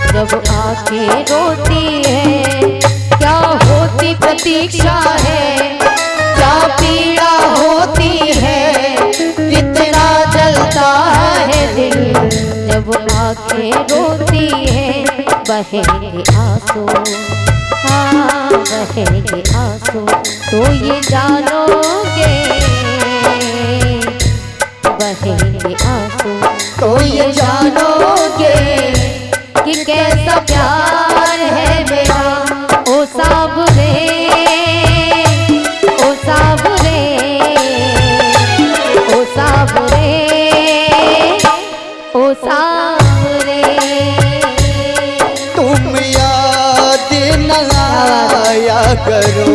जब आंखें रोती है। क्या होती प्रतीक्षा है, क्या पीड़ा होती है, कितना जलता है दिल जब आंखें रोती है। बहेंगे आंसू, हाँ बहेंगे आंसू तो ये जानोगे, बहेंगे आंसू तो ये जानोगे कि कैसा प्यार है मेरा। ओ साबरे, ओ साबरे, ओ साबरे, ओ साबरे। तुम याद न आया करो,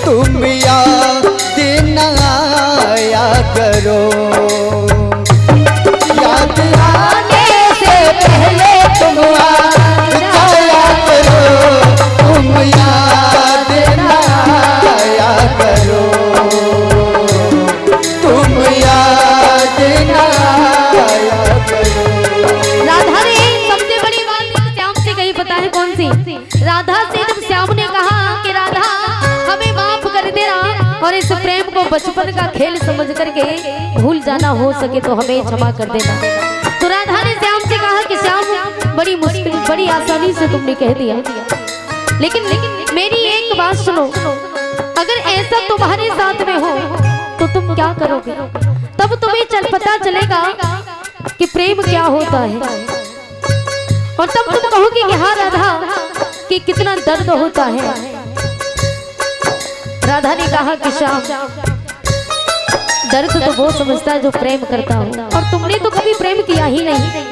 तुम याद न आया करो, याद आने से पहले तुम आ जाया करो, तुम याद न आया करो, तुम याद न आया करो। राधा ने सबसे बड़ी बात श्याम से कही, पता है कौन सी? राधा से जब श्याम ने कहा कि राधा हमें माफ कर देना और इस प्रेम को बचपन का खेल समझ करके भूल जाना, हो सके तो हमें क्षमा कर देना। तो राधा ने श्याम से कहा कि श्याम बड़ी मुश्किल, बड़ी आसानी से तुमने कह दिया, लेकिन मेरी एक बात सुनो, अगर ऐसा तुम्हारे साथ में हो तो तुम क्या करोगे? तब तुम्हें पता चलेगा कि प्रेम क्या होता है, और तब तुम कहोगे कि हाँ राधा कि कितना दर्द होता है। राधा ने कहा कि श्याम दर्द तो वो समझता है जो प्रेम करता हो, और तुमने तो कभी प्रेम किया ही नहीं।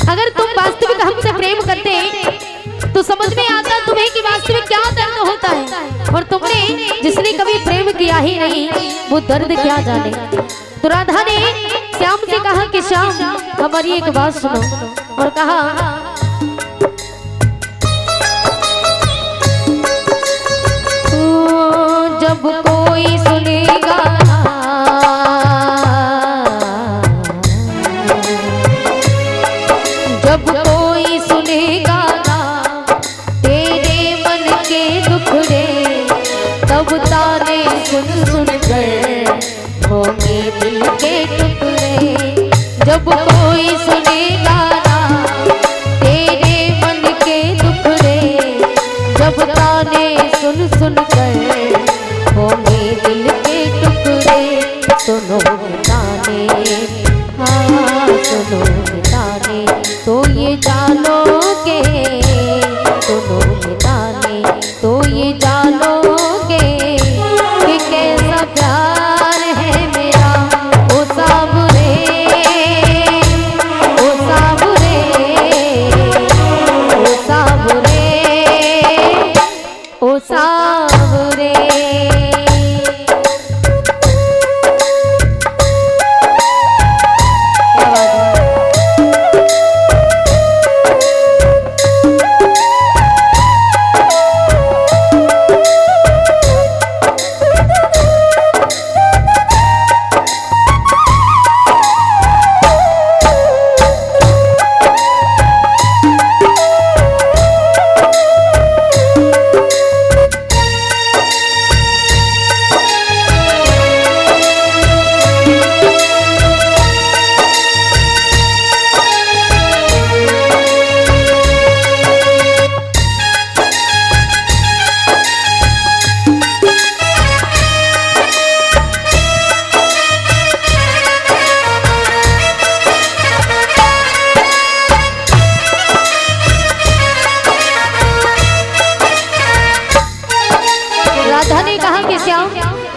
अगर तुम वास्तविक हमसे प्रेम करते तो समझ में आता तुम्हें कि वास्तविक क्या दर्द होता है, और तुमने जिसने कभी प्रेम किया ही नहीं वो दर्द क्या जाने। तो राधा ने श्याम से कहा कि श्याम हमारी एक बात सुनो, और कहा जब कोई सुनेगा, जब कोई सुनेगा ना तेरे मन के दुखड़े, तब ताने सुन सुन कर होंगे दिल के टुकड़े। जब कोई सुनेगा ना तेरे मन के दुखड़े, जब ताने सुन सुन कर होंगे दिल के टुकड़े। सुनो ताने, हाँ सुनो ताने तो ये जानोगे, सुनो ताने तो ये जानोगे कि कैसा प्यार है मेरा। ओ साबरे, ओ साबरे, ओ साबरे, ओ साबरे।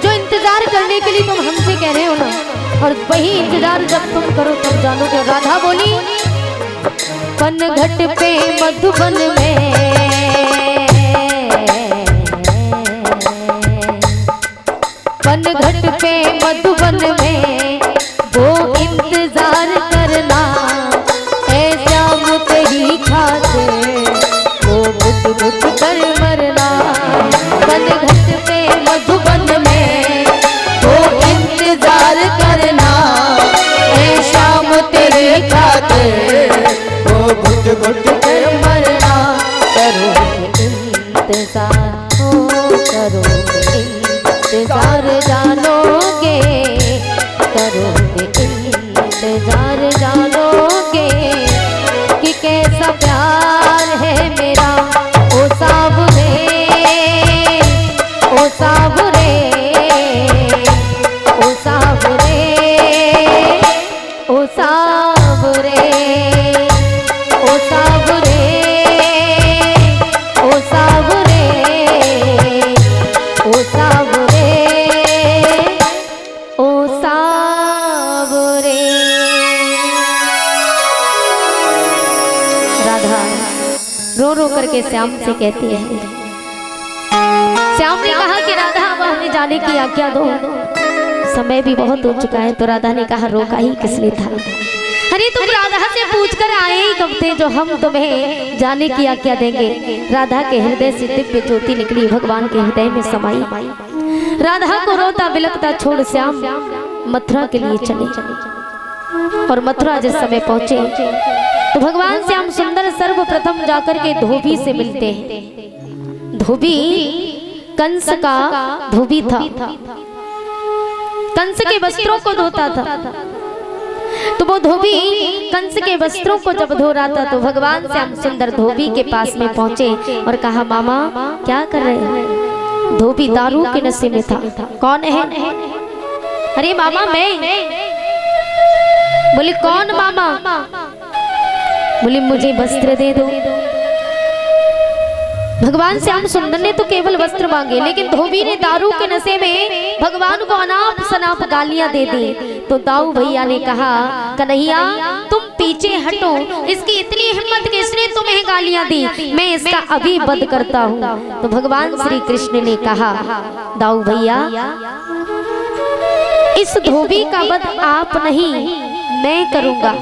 जो इंतजार करने के लिए तुम हमसे कह रहे हो ना, और वही इंतजार जब तुम करो तब जानोगे। राधा बोली पनघट पे मधुबन में, पनघट पे मधुबन में वो इंतजार करना, ऐसा मुझे खातिर वो बुत बुत कर मरना। पनघट पे मधुबन में वो इंतजार करना, ऐ शाम तेरे खातिर रो रो करके श्याम से कहती है। श्याम ने कहा कि राधा अब हमें जाने की आज्ञा दो, समय भी बहुत हो चुका है। तो राधा ने कहा रोका ही किस लिए था, अरे तुम राधा से पूछ कर आए ही कब थे जो हम तुम्हें जाने की आज्ञा देंगे। राधा के हृदय से दिव्य ज्योति निकली, भगवान के हृदय में समाई। राधा को रोता बिलखता छोड़ श्याम मथुरा के लिए चले। और मथुरा जिस समय पहुंचे तो भगवान श्याम सुंदर सर्वप्रथम जाकर के धोबी से मिलते हैं। धोबी कंस का धोबी था, कंस के वस्त्रों को धोता था। तो वो धोबी कंस के वस्त्रों को जब धो रहा था तो भगवान श्याम सुंदर धोबी के पास में पहुंचे और कहा मामा क्या कर रहे हैं। धोबी दारू के नशे में था। कौन है? अरे मामा मैं। बोले कौन मामा? बोले मुझे वस्त्र दे दो। भगवान श्याम सुंदर ने तो केवल वस्त्र मांगे, लेकिन धोबी ने दारू के नशे में भगवान को अनाप शनाप गालियां दे दी। तो दाऊ भैया ने कहा कन्हैया तुम पीछे हटो, इसकी इतनी हिम्मत कि इसने तुम्हें गालियां दी, मैं इसका अभी वध करता हूँ। तो भगवान श्री कृष्ण ने कहा दाऊ भैया इस धोबी का वध आप नहीं मैं करूंगा।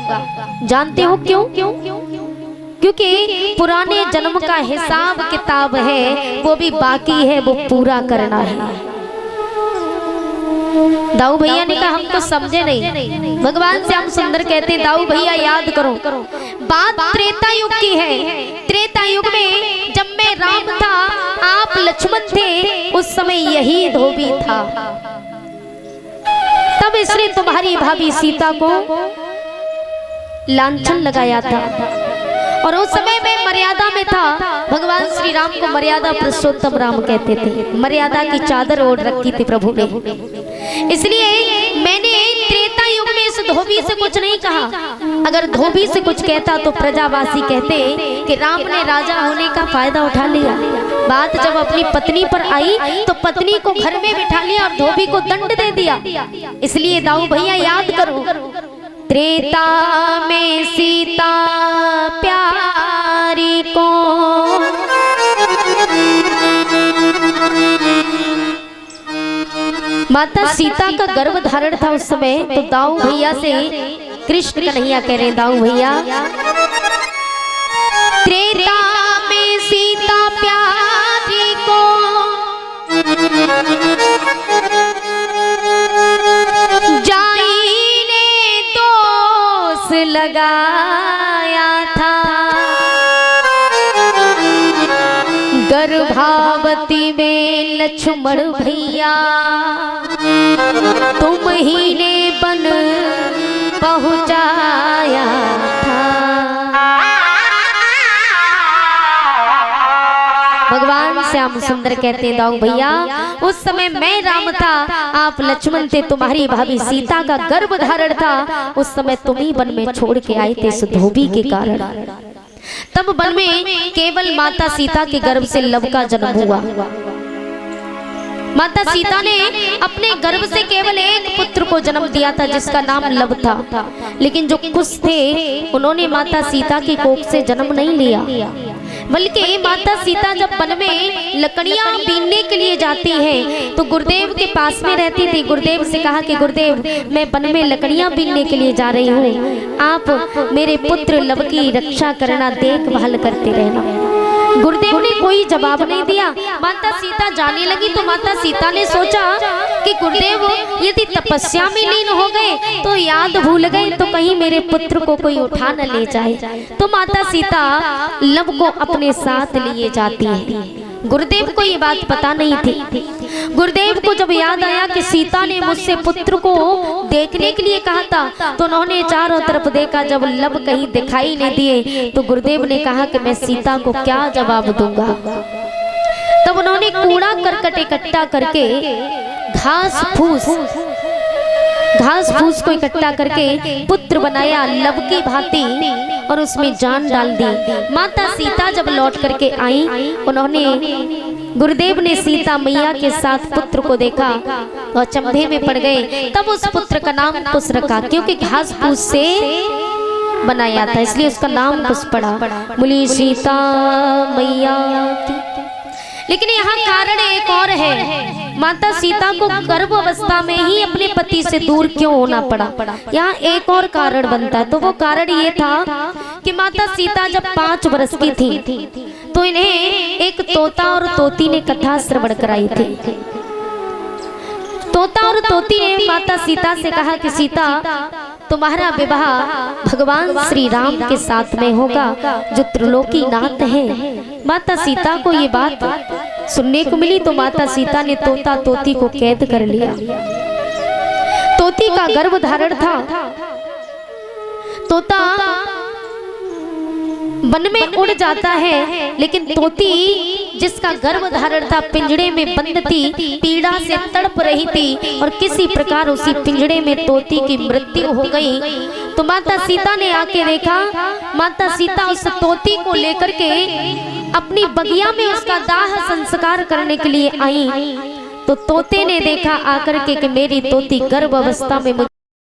जानते हो क्यों? क्योंकि पुराने जन्म का हिसाब किताब है वो भी बाकी है, वो पूरा करना है। दाऊ भैया ने कहा हम तो समझे नहीं। भगवान श्याम सुंदर कहते हैं दाऊ भैया याद करो, बात त्रेता युग की है। त्रेता युग में जब मैं राम था आप लक्ष्मण थे, उस समय यही धोबी था। तब इसने तुम्हारी भाभी सीता को लांछन लगाया था और उस समय में मर्यादा में था। भगवान श्री राम को मर्यादा पुरुषोत्तम राम कहते थे। मर्यादा की चादर ओढ़ रखी थी प्रभु ने। इसलिए मैंने त्रेता युग में इस धोबी से कुछ नहीं कहा। अगर धोबी से कुछ कहता तो प्रजावासी कहते कि राम ने राजा होने का फायदा उठा लिया। बात जब अपनी पत्नी पर आई तो पत्नी को घर में बिठा लिया और धोबी को दंड दे दिया। इसलिए दाऊ भैया याद करो, त्रेता में सीता प्यारी को माता सीता का गर्भ धारण था उस समय। तो दाऊ भैया से कृष्ण कन्हैया कह रहे हैं दाऊ भैया त्रेता में सीता प्यारी को लगाया था, गर्भावती में लक्ष्मण भैया तुम ही ने बन पहुंचाया था। भगवान श्याम सुंदर कहते हैं दाऊ भैया उस समय मैं राम था आप लक्ष्मण थे, तुम्हारी भाभी सीता का गर्भ धारण था। उस समय तुम ही वन में छोड़ के आए थे इस धोबी के कारण। तब वन में केवल माता सीता के गर्भ से लव का जन्म हुआ। माता सीता ने अपने गर्भ से केवल एक पुत्र को जन्म दिया था जिसका नाम लव था। लेकिन जो कुश थे उन्होंने माता सीता की कोख से जन्म नहीं लिया, बल्कि माता सीता जब वन में लकड़ियां बीनने के लिए जाती हैं तो गुरुदेव के पास में रहती थी। गुरुदेव से कहा कि गुरुदेव मैं वन में लकड़ियां बीनने के लिए जा रही हूँ, आप मेरे पुत्र लव की रक्षा करना, देखभाल करते रहना। गुरुदेव ने कोई जवाब नहीं दिया। माता सीता जाने लगी तो माता सीता ने सोचा कि गुरुदेव यदि तपस्या में लीन हो गए तो याद भूल गए तो कहीं मेरे पुत्र को कोई उठा न ले जाए। तो माता सीता लव को अपने साथ लिए जाती है। गुरुदेव को ये बात पता नहीं थी। गुरुदेव को जब याद आया कि सीता ने मुझसे पुत्र को देखने के लिए कहा था तो उन्होंने चारों तरफ देखा, जब लव कहीं दिखाई नहीं दिए तो गुरुदेव ने कहा कि मैं सीता को क्या जवाब दूंगा। तब उन्होंने कूड़ा करकट इकट्ठा करके घास फूस को इकट्ठा करके पुत्र बनाया लव की भांति और उसमें जान डाल दी। माता सीता जब लौट करके आई, उन्होंने गुरुदेव ने सीता मैया के साथ पुत्र को देखा और चंभे में पड़ गए। तब उस पुत्र का नाम कुश रखा, क्योंकि घास फूस से बनाया था, इसलिए उसका नाम कुछ पड़ा, बोली सीता मैया की। लेकिन यहाँ कारण एक और है, माता सीता को गर्भ अवस्था में ही अपने पति से दूर क्यों होना पड़ा। यहाँ एक और कारण बनता, तो वो कारण ये था कि माता सीता जब 5 वर्ष की थी तो इन्हें एक तोता और तोती ने कथा श्रवण कराई थी। तोता और तोती ने माता सीता से कहा कि सीता, तुम्हारा विवाह भगवान श्री राम के साथ में होगा जो त्रिलोकी नाथ है। माता सीता को ये बात सुनने को मिली तो माता सीता ने तोता तोती को कैद कर लिया। तोती का गर्भ धारण था, तोता वन में उड़ जाता है, लेकिन तोती जिसका गर्भ धारण था पिंजड़े में बंद थी, पीड़ा से तड़प रही थी और किसी प्रकार उसी पिंजड़े में तोती की मृत्यु हो गई। तो माता सीता ने आके देखा, माता सीता उस तोती को लेकर के अपनी बगिया में उसका दाह संस्कार करने के लिए आई। तो तोते ने देखा आकर के कि मेरी तोती गर्भ अवस्था में